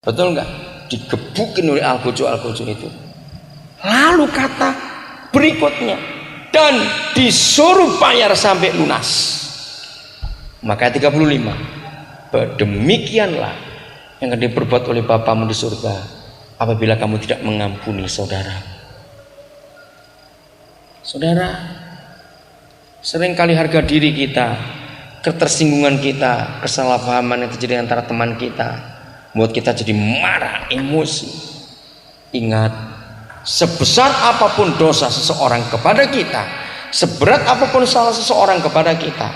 Betul nggak? Digebukin oleh algojo itu. Lalu kata berikutnya, dan disuruh bayar sampai lunas. Maka 35, demikianlah yang akan diperbuat oleh Bapamu di surga apabila kamu tidak mengampuni saudara. Saudara, seringkali harga diri kita, ketersinggungan kita, kesalahpahaman yang terjadi antara teman kita membuat kita jadi marah, emosi. Ingat, sebesar apapun dosa seseorang kepada kita, seberat apapun salah seseorang kepada kita,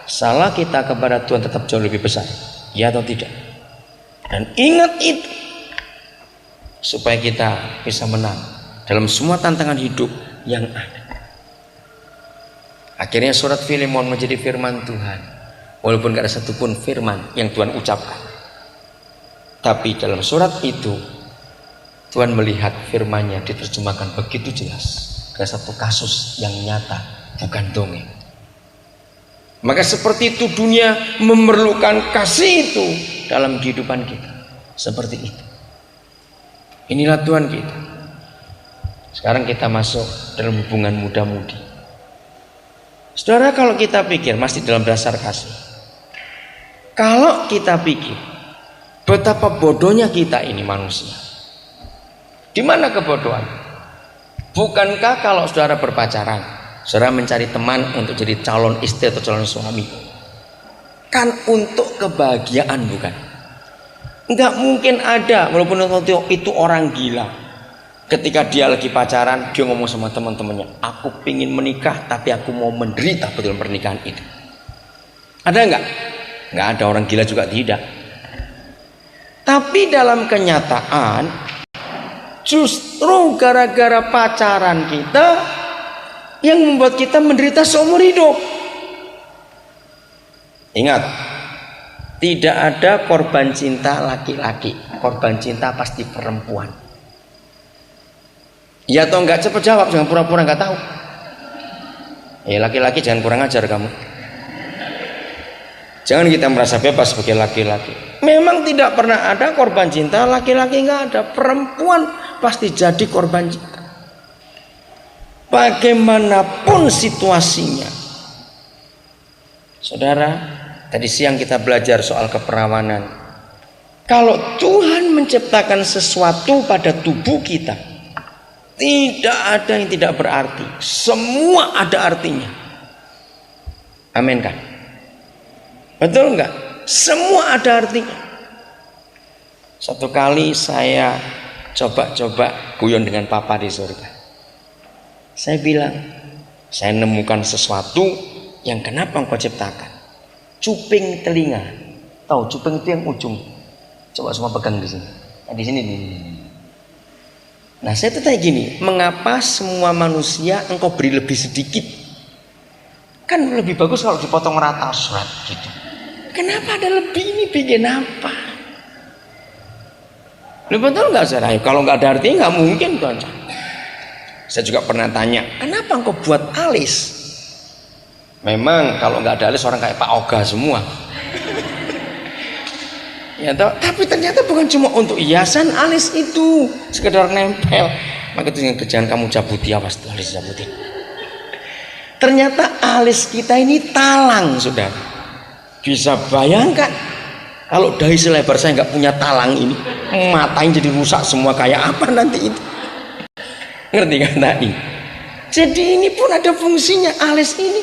salah kita kepada Tuhan tetap jauh lebih besar. Ya atau tidak? Dan ingat itu supaya kita bisa menang dalam semua tantangan hidup yang ada. Akhirnya surat Filemon menjadi firman Tuhan, walaupun gak ada satupun firman yang Tuhan ucapkan, tapi dalam surat itu Tuhan melihat firman-Nya diterjemahkan begitu jelas. Ada satu kasus yang nyata, bukan dongeng. Maka seperti itu dunia memerlukan kasih itu dalam kehidupan kita. Seperti itu. Inilah Tuhan kita. Sekarang kita masuk dalam hubungan muda-mudi. Saudara, kalau kita pikir masih dalam dasar kasih, kalau kita pikir betapa bodohnya kita ini manusia, di mana kebodohan? Bukankah kalau saudara berpacaran, saudara mencari teman untuk jadi calon istri atau calon suami, kan untuk kebahagiaan, bukan? Enggak mungkin ada, walaupun itu orang gila, ketika dia lagi pacaran, dia ngomong sama teman-temannya, aku pingin menikah tapi aku mau menderita betul pernikahan itu. Ada enggak? Enggak ada, orang gila juga tidak. Tapi dalam kenyataan, justru gara-gara pacaran kita yang membuat kita menderita seumur hidup. Ingat, tidak ada korban cinta laki-laki, korban cinta pasti perempuan. Ya atau enggak? Cepat jawab, jangan pura-pura enggak tahu. Laki-laki jangan kurang ajar kamu. Jangan kita merasa bebas sebagai laki-laki. Memang tidak pernah ada korban cinta laki-laki, enggak ada. Perempuan pasti jadi korban cinta. Bagaimanapun situasinya. Saudara, tadi siang kita belajar soal keperawanan. Kalau Tuhan menciptakan sesuatu pada tubuh kita, tidak ada yang tidak berarti. Semua ada artinya. Amin kan? Betul enggak? Semua ada artinya. Satu kali saya coba guyon dengan Papa di surga. Saya bilang, saya nemukan sesuatu yang kenapa engkau ciptakan. Cuping telinga. Tahu cuping itu yang ujung. Coba semua pegang di sini. Di sini. Nah, saya tanya gini, mengapa semua manusia engkau beri lebih sedikit? Kan lebih bagus kalau dipotong rata surat gitu. Kenapa ada lebih, ini bikin apa? Betul nggak saudara? Kalau nggak ada artinya nggak mungkin kan. Saya juga pernah tanya, kenapa engkau buat alis? Memang kalau nggak ada alis orang kayak Pak Oga semua. Ya, tapi ternyata bukan cuma untuk hiasan alis itu, sekedar nempel. Maka itu yang kerjaan kamu cabuti, awas tuh alis cabutin. Ternyata alis kita ini talang, saudara. Bisa bayangkan kalau dahi selebar saya nggak punya talang ini, matanya jadi rusak semua, kayak apa nanti itu? Ngerti kan tadi? Jadi ini pun ada fungsinya alis ini.